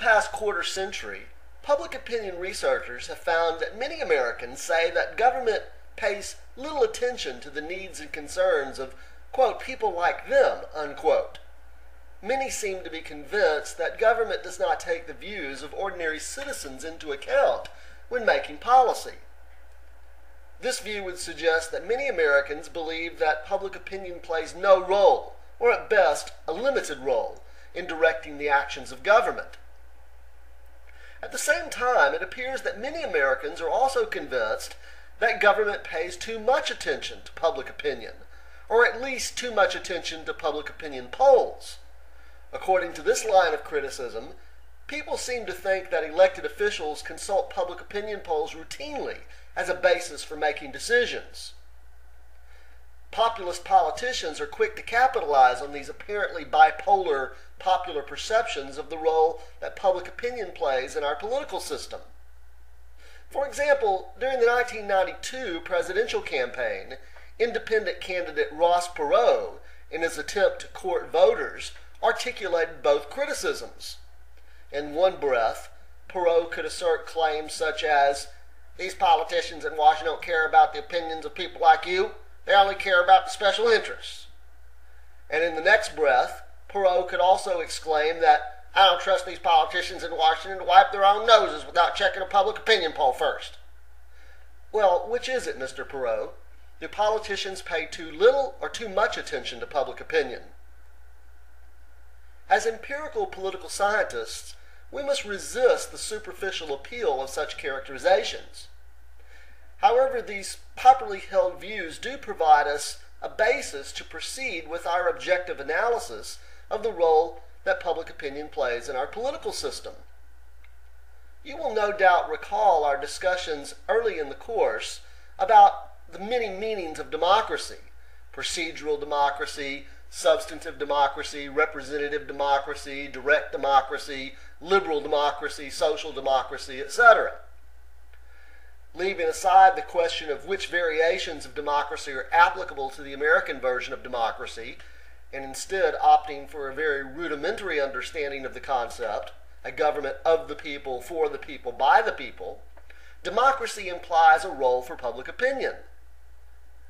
past quarter century, public opinion researchers have found that many Americans say that government pays little attention to the needs and concerns of, quote, people like them, unquote. Many seem to be convinced that government does not take the views of ordinary citizens into account when making policy. This view would suggest that many Americans believe that public opinion plays no role, or at best, a limited role, in directing the actions of government. At the same time, it appears that many Americans are also convinced that government pays too much attention to public opinion, or at least too much attention to public opinion polls. According to this line of criticism, people seem to think that elected officials consult public opinion polls routinely as a basis for making decisions. Populist politicians are quick to capitalize on these apparently bipolar popular perceptions of the role that public opinion plays in our political system. For example, during the 1992 presidential campaign, independent candidate Ross Perot, in his attempt to court voters, articulated both criticisms. In one breath, Perot could assert claims such as, "These politicians in Washington don't care about the opinions of people like you. They only care about the special interests." And in the next breath, Perot could also exclaim that, "I don't trust these politicians in Washington to wipe their own noses without checking a public opinion poll first." Well, which is it, Mr. Perot? Do politicians pay too little or too much attention to public opinion? As empirical political scientists, we must resist the superficial appeal of such characterizations. However, these popularly held views do provide us a basis to proceed with our objective analysis of the role that public opinion plays in our political system. You will no doubt recall our discussions early in the course about the many meanings of democracy: procedural democracy, substantive democracy, representative democracy, direct democracy, liberal democracy, social democracy, etc. Leaving aside the question of which variations of democracy are applicable to the American version of democracy, and instead opting for a very rudimentary understanding of the concept, a government of the people, for the people, by the people, democracy implies a role for public opinion.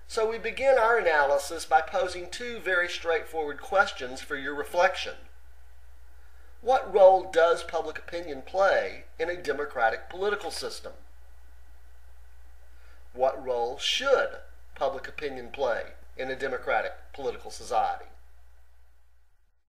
So we begin our analysis by posing two very straightforward questions for your reflection. What role does public opinion play in a democratic political system? What role should public opinion play in a democratic political society?